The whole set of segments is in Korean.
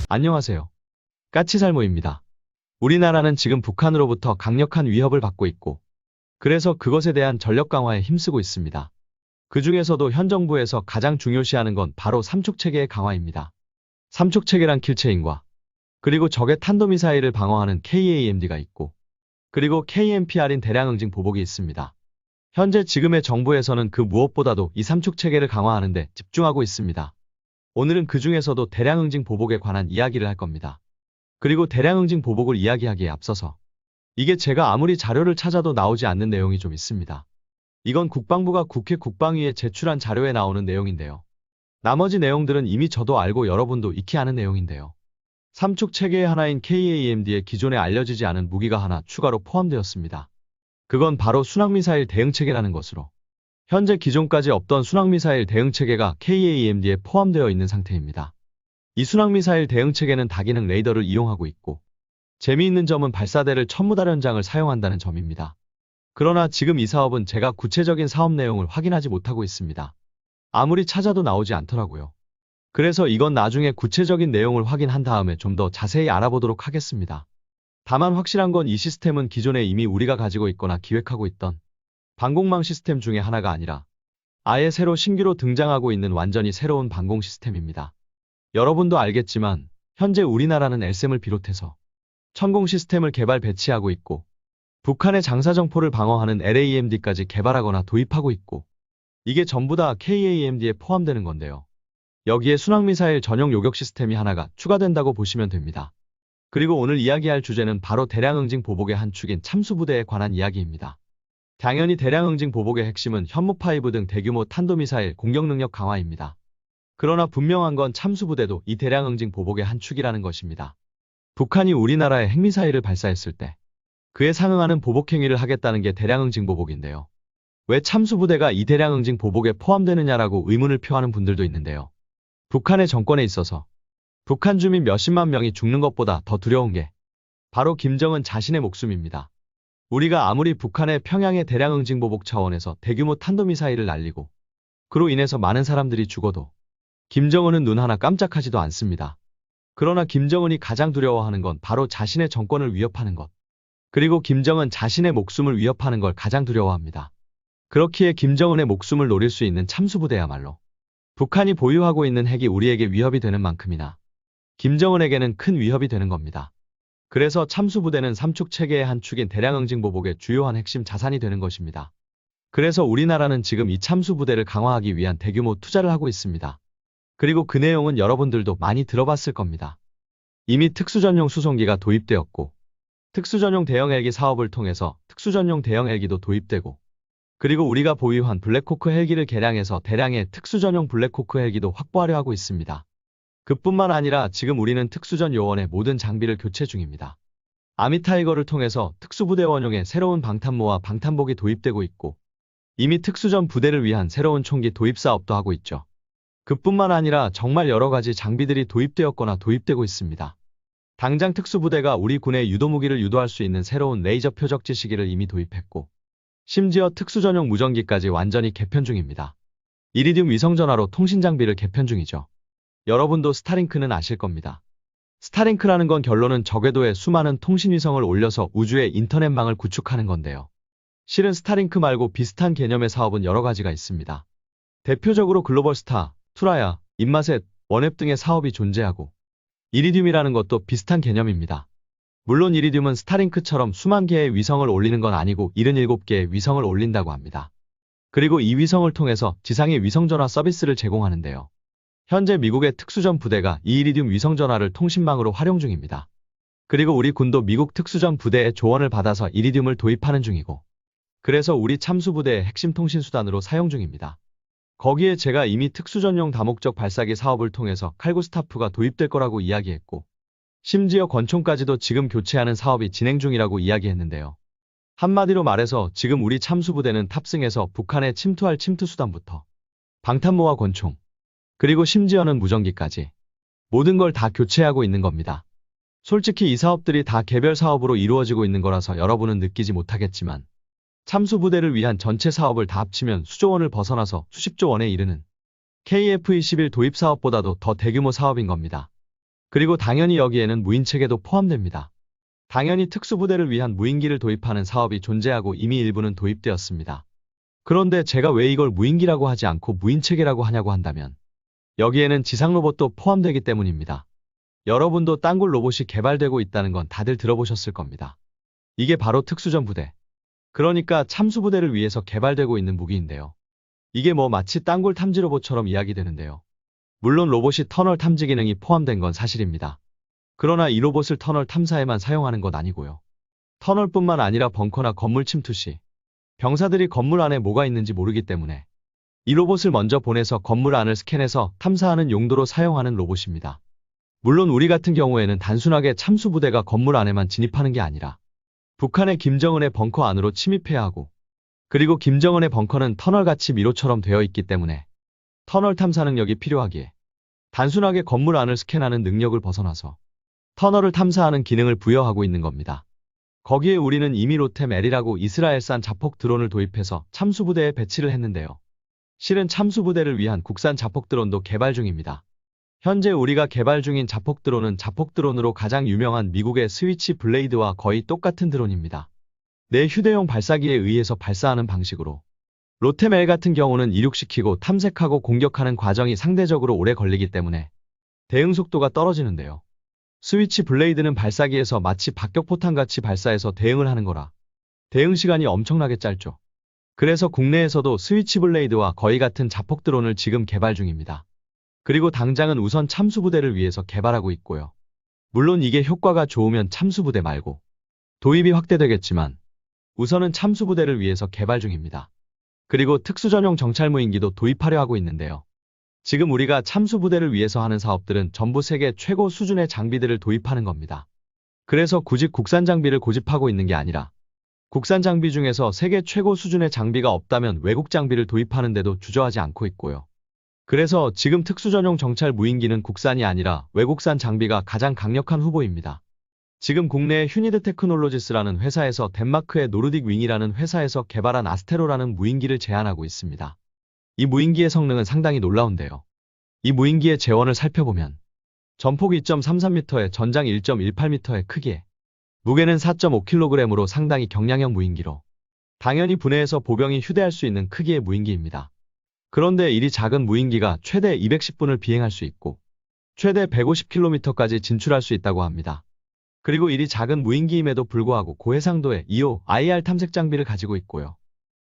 안녕하세요. 까치살모입니다. 우리나라는 지금 북한으로부터 강력한 위협을 받고 있고, 그래서 그것에 대한 전력 강화에 힘쓰고 있습니다. 그 중에서도 현 정부에서 가장 중요시하는 건 바로 삼촉체계의 강화입니다. 삼촉체계란 킬체인과, 그리고 적의 탄도미사일을 방어하는 KAMD가 있고, 그리고 KMPR인 대량응징 보복이 있습니다. 현재 지금의 정부에서는 그 무엇보다도 이 삼촉체계를 강화하는 데 집중하고 있습니다. 오늘은 그 중에서도 대량응징 보복에 관한 이야기를 할 겁니다. 그리고 대량응징 보복을 이야기하기에 앞서서 이게 제가 아무리 자료를 찾아도 나오지 않는 내용이 좀 있습니다. 이건 국방부가 국회 국방위에 제출한 자료에 나오는 내용인데요. 나머지 내용들은 이미 저도 알고 여러분도 익히 아는 내용인데요. 삼축 체계의 하나인 KAMD에 기존에 알려지지 않은 무기가 하나 추가로 포함되었습니다. 그건 바로 순항미사일 대응체계라는 것으로 현재 기존까지 없던 순항미사일 대응체계가 KAMD에 포함되어 있는 상태입니다. 이 순항미사일 대응체계는 다기능 레이더를 이용하고 있고 재미있는 점은 발사대를 천무다련장을 사용한다는 점입니다. 그러나 지금 이 사업은 제가 구체적인 사업 내용을 확인하지 못하고 있습니다. 아무리 찾아도 나오지 않더라고요. 그래서 이건 나중에 구체적인 내용을 확인한 다음에 좀 더 자세히 알아보도록 하겠습니다. 다만 확실한 건 이 시스템은 기존에 이미 우리가 가지고 있거나 기획하고 있던 방공망 시스템 중에 하나가 아니라 아예 새로 신규로 등장하고 있는 완전히 새로운 방공 시스템입니다. 여러분도 알겠지만 현재 우리나라는 LSAM을 비롯해서 천공 시스템을 개발 배치하고 있고 북한의 장사정포를 방어하는 LAMD까지 개발하거나 도입하고 있고 이게 전부 다 KAMD에 포함되는 건데요. 여기에 순항미사일 전용 요격 시스템이 하나가 추가된다고 보시면 됩니다. 그리고 오늘 이야기할 주제는 바로 대량응징 보복의 한 축인 참수부대에 관한 이야기입니다. 당연히 대량응징 보복의 핵심은 현무5 등 대규모 탄도미사일 공격능력 강화입니다. 그러나 분명한 건 참수부대도 이 대량응징 보복의 한 축이라는 것입니다. 북한이 우리나라에 핵미사일을 발사했을 때 그에 상응하는 보복행위를 하겠다는 게 대량응징 보복인데요. 왜 참수부대가 이 대량응징 보복에 포함되느냐라고 의문을 표하는 분들도 있는데요. 북한의 정권에 있어서 북한 주민 몇십만 명이 죽는 것보다 더 두려운 게 바로 김정은 자신의 목숨입니다. 우리가 아무리 북한의 평양의 대량응징 보복 차원에서 대규모 탄도미사일을 날리고 그로 인해서 많은 사람들이 죽어도 김정은은 눈 하나 깜짝하지도 않습니다. 그러나 김정은이 가장 두려워하는 건 바로 자신의 정권을 위협하는 것. 그리고 김정은 자신의 목숨을 위협하는 걸 가장 두려워합니다. 그렇기에 김정은의 목숨을 노릴 수 있는 참수부대야말로 북한이 보유하고 있는 핵이 우리에게 위협이 되는 만큼이나 김정은에게는 큰 위협이 되는 겁니다. 그래서 참수부대는 삼축 체계의 한 축인 대량응징 보복의 주요한 핵심 자산이 되는 것입니다. 그래서 우리나라는 지금 이 참수부대를 강화하기 위한 대규모 투자를 하고 있습니다. 그리고 그 내용은 여러분들도 많이 들어봤을 겁니다. 이미 특수전용 수송기가 도입되었고 특수전용 대형 헬기 사업을 통해서 특수전용 대형 헬기도 도입되고 그리고 우리가 보유한 블랙호크 헬기를 개량해서 대량의 특수전용 블랙호크 헬기도 확보하려 하고 있습니다. 그뿐만 아니라 지금 우리는 특수전 요원의 모든 장비를 교체 중입니다. 아미타이거를 통해서 특수부대원용의 새로운 방탄모와 방탄복이 도입되고 있고 이미 특수전 부대를 위한 새로운 총기 도입 사업도 하고 있죠. 그뿐만 아니라 정말 여러 가지 장비들이 도입되었거나 도입되고 있습니다. 당장 특수부대가 우리 군의 유도무기를 유도할 수 있는 새로운 레이저 표적지 시기를 이미 도입했고 심지어 특수전용 무전기까지 완전히 개편 중입니다. 이리듐 위성전화로 통신장비를 개편 중이죠. 여러분도 스타링크는 아실 겁니다. 스타링크라는 건 결론은 저궤도에 수많은 통신위성을 올려서 우주의 인터넷망을 구축하는 건데요. 실은 스타링크 말고 비슷한 개념의 사업은 여러 가지가 있습니다. 대표적으로 글로벌스타, 투라야, 인마셋, 원웹 등의 사업이 존재하고 이리듐이라는 것도 비슷한 개념입니다. 물론 이리듐은 스타링크처럼 수만 개의 위성을 올리는 건 아니고 77개의 위성을 올린다고 합니다. 그리고 이 위성을 통해서 지상의 위성전화 서비스를 제공하는데요. 현재 미국의 특수전 부대가 이 이리듐 위성전화를 통신망으로 활용 중입니다. 그리고 우리 군도 미국 특수전 부대의 조언을 받아서 이리듐을 도입하는 중이고 그래서 우리 참수부대의 핵심 통신수단으로 사용 중입니다. 거기에 제가 이미 특수전용 다목적 발사기 사업을 통해서 칼구스타프가 도입될 거라고 이야기했고 심지어 권총까지도 지금 교체하는 사업이 진행 중이라고 이야기했는데요. 한마디로 말해서 지금 우리 참수부대는 탑승해서 북한에 침투할 침투수단부터 방탄모와 권총 그리고 심지어는 무전기까지 모든 걸 다 교체하고 있는 겁니다. 솔직히 이 사업들이 다 개별 사업으로 이루어지고 있는 거라서 여러분은 느끼지 못하겠지만 참수부대를 위한 전체 사업을 다 합치면 수조 원을 벗어나서 수십조 원에 이르는 KF-21 도입 사업보다도 더 대규모 사업인 겁니다. 그리고 당연히 여기에는 무인체계도 포함됩니다. 당연히 특수부대를 위한 무인기를 도입하는 사업이 존재하고 이미 일부는 도입되었습니다. 그런데 제가 왜 이걸 무인기라고 하지 않고 무인체계라고 하냐고 한다면 여기에는 지상 로봇도 포함되기 때문입니다. 여러분도 땅굴 로봇이 개발되고 있다는 건 다들 들어보셨을 겁니다. 이게 바로 특수전부대. 그러니까 참수부대를 위해서 개발되고 있는 무기인데요. 이게 뭐 마치 땅굴 탐지 로봇처럼 이야기되는데요. 물론 로봇이 터널 탐지 기능이 포함된 건 사실입니다. 그러나 이 로봇을 터널 탐사에만 사용하는 것 아니고요. 터널뿐만 아니라 벙커나 건물 침투 시 병사들이 건물 안에 뭐가 있는지 모르기 때문에 이 로봇을 먼저 보내서 건물 안을 스캔해서 탐사하는 용도로 사용하는 로봇입니다. 물론 우리 같은 경우에는 단순하게 참수부대가 건물 안에만 진입하는 게 아니라 북한의 김정은의 벙커 안으로 침입해야 하고 그리고 김정은의 벙커는 터널같이 미로처럼 되어 있기 때문에 터널 탐사 능력이 필요하기에 단순하게 건물 안을 스캔하는 능력을 벗어나서 터널을 탐사하는 기능을 부여하고 있는 겁니다. 거기에 우리는 이미 로템L이라고 이스라엘산 자폭 드론을 도입해서 참수부대에 배치를 했는데요. 실은 참수부대를 위한 국산 자폭 드론도 개발 중입니다. 현재 우리가 개발 중인 자폭 드론은 자폭 드론으로 가장 유명한 미국의 스위치 블레이드와 거의 똑같은 드론입니다. 내 휴대용 발사기에 의해서 발사하는 방식으로 로템L 같은 경우는 이륙시키고 탐색하고 공격하는 과정이 상대적으로 오래 걸리기 때문에 대응 속도가 떨어지는데요. 스위치 블레이드는 발사기에서 마치 박격포탄같이 발사해서 대응을 하는 거라 대응 시간이 엄청나게 짧죠. 그래서 국내에서도 스위치 블레이드와 거의 같은 자폭 드론을 지금 개발 중입니다. 그리고 당장은 우선 참수부대를 위해서 개발하고 있고요. 물론 이게 효과가 좋으면 참수부대 말고 도입이 확대되겠지만 우선은 참수부대를 위해서 개발 중입니다. 그리고 특수전용 정찰무인기도 도입하려 하고 있는데요. 지금 우리가 참수부대를 위해서 하는 사업들은 전부 세계 최고 수준의 장비들을 도입하는 겁니다. 그래서 굳이 국산 장비를 고집하고 있는 게 아니라 국산 장비 중에서 세계 최고 수준의 장비가 없다면 외국 장비를 도입하는데도 주저하지 않고 있고요. 그래서 지금 특수전용 정찰 무인기는 국산이 아니라 외국산 장비가 가장 강력한 후보입니다. 지금 국내의 휴니드 테크놀로지스라는 회사에서 덴마크의 노르딕 윙이라는 회사에서 개발한 아스테로라는 무인기를 제안하고 있습니다. 이 무인기의 성능은 상당히 놀라운데요. 이 무인기의 재원을 살펴보면 전폭 2.33m에 전장 1.18m의 크기에 무게는 4.5kg으로 상당히 경량형 무인기로 당연히 분해해서 보병이 휴대할 수 있는 크기의 무인기입니다. 그런데 이리 작은 무인기가 최대 210분을 비행할 수 있고 최대 150km까지 진출할 수 있다고 합니다. 그리고 이리 작은 무인기임에도 불구하고 고해상도의 EO, IR 탐색 장비를 가지고 있고요.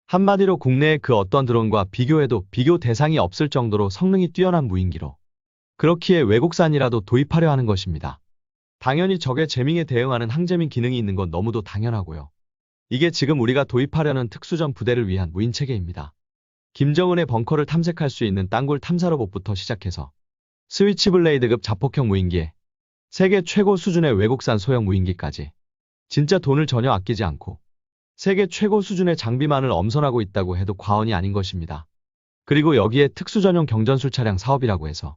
한마디로 국내의 그 어떤 드론과 비교해도 비교 대상이 없을 정도로 성능이 뛰어난 무인기로 그렇기에 외국산이라도 도입하려 하는 것입니다. 당연히 적의 재밍에 대응하는 항재밍 기능이 있는 건 너무도 당연하고요. 이게 지금 우리가 도입하려는 특수전 부대를 위한 무인체계입니다. 김정은의 벙커를 탐색할 수 있는 땅굴 탐사 로봇부터 시작해서 스위치블레이드급 자폭형 무인기에 세계 최고 수준의 외국산 소형 무인기까지 진짜 돈을 전혀 아끼지 않고 세계 최고 수준의 장비만을 엄선하고 있다고 해도 과언이 아닌 것입니다. 그리고 여기에 특수전용 경전술 차량 사업이라고 해서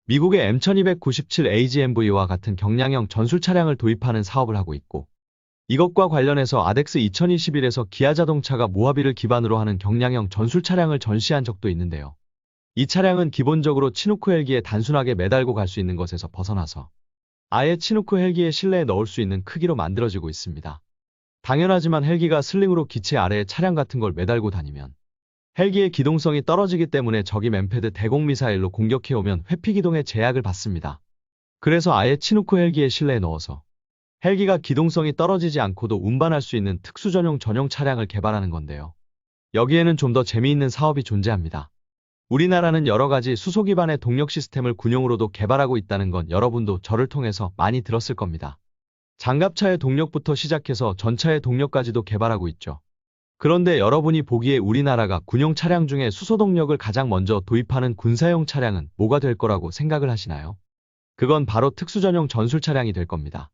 미국의 M1297 AGMV와 같은 경량형 전술 차량을 도입하는 사업을 하고 있고 이것과 관련해서 아덱스 2021에서 기아자동차가 모하비를 기반으로 하는 경량형 전술 차량을 전시한 적도 있는데요. 이 차량은 기본적으로 치누크 헬기에 단순하게 매달고 갈 수 있는 것에서 벗어나서 아예 치누크 헬기의 실내에 넣을 수 있는 크기로 만들어지고 있습니다. 당연하지만 헬기가 슬링으로 기체 아래에 차량 같은 걸 매달고 다니면 헬기의 기동성이 떨어지기 때문에 적이 맨패드 대공 미사일로 공격해오면 회피기동에 제약을 받습니다. 그래서 아예 치누크 헬기의 실내에 넣어서 헬기가 기동성이 떨어지지 않고도 운반할 수 있는 특수전용 전용 차량을 개발하는 건데요. 여기에는 좀 더 재미있는 사업이 존재합니다. 우리나라는 여러가지 수소 기반의 동력 시스템을 군용으로도 개발하고 있다는 건 여러분도 저를 통해서 많이 들었을 겁니다. 장갑차의 동력부터 시작해서 전차의 동력까지도 개발하고 있죠. 그런데 여러분이 보기에 우리나라가 군용 차량 중에 수소 동력을 가장 먼저 도입하는 군사용 차량은 뭐가 될 거라고 생각을 하시나요? 그건 바로 특수전용 전술 차량이 될 겁니다.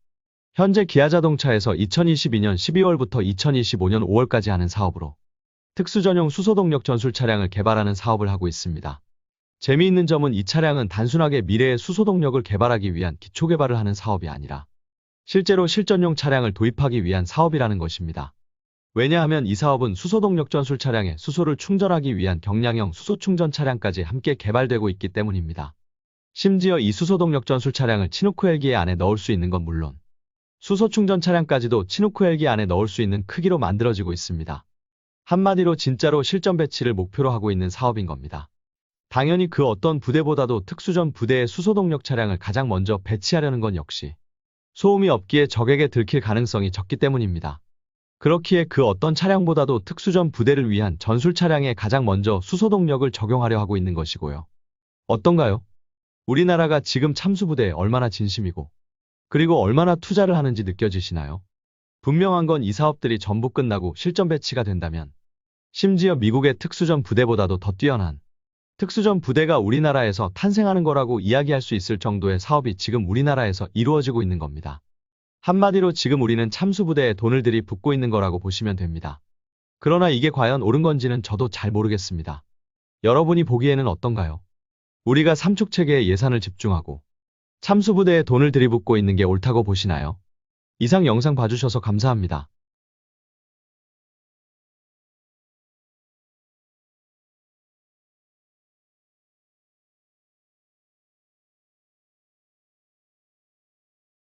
현재 기아자동차에서 2022년 12월부터 2025년 5월까지 하는 사업으로 특수전용 수소동력 전술 차량을 개발하는 사업을 하고 있습니다. 재미있는 점은 이 차량은 단순하게 미래의 수소동력을 개발하기 위한 기초개발을 하는 사업이 아니라 실제로 실전용 차량을 도입하기 위한 사업이라는 것입니다. 왜냐하면 이 사업은 수소동력 전술 차량에 수소를 충전하기 위한 경량형 수소충전 차량까지 함께 개발되고 있기 때문입니다. 심지어 이 수소동력 전술 차량을 치노쿠 헬기 안에 넣을 수 있는 건 물론 수소 충전 차량까지도 치노쿠 헬기 안에 넣을 수 있는 크기로 만들어지고 있습니다. 한마디로 진짜로 실전 배치를 목표로 하고 있는 사업인 겁니다. 당연히 그 어떤 부대보다도 특수전 부대의 수소동력 차량을 가장 먼저 배치하려는 건 역시 소음이 없기에 적에게 들킬 가능성이 적기 때문입니다. 그렇기에 그 어떤 차량보다도 특수전 부대를 위한 전술 차량에 가장 먼저 수소동력을 적용하려 하고 있는 것이고요. 어떤가요? 우리나라가 지금 참수부대에 얼마나 진심이고 그리고 얼마나 투자를 하는지 느껴지시나요? 분명한 건 이 사업들이 전부 끝나고 실전 배치가 된다면 심지어 미국의 특수전 부대보다도 더 뛰어난 특수전 부대가 우리나라에서 탄생하는 거라고 이야기할 수 있을 정도의 사업이 지금 우리나라에서 이루어지고 있는 겁니다. 한마디로 지금 우리는 참수부대에 돈을 들이붓고 있는 거라고 보시면 됩니다. 그러나 이게 과연 옳은 건지는 저도 잘 모르겠습니다. 여러분이 보기에는 어떤가요? 우리가 삼축체계에 예산을 집중하고 참수부대에 돈을 들이붓고 있는 게 옳다고 보시나요? 이상 영상 봐주셔서 감사합니다.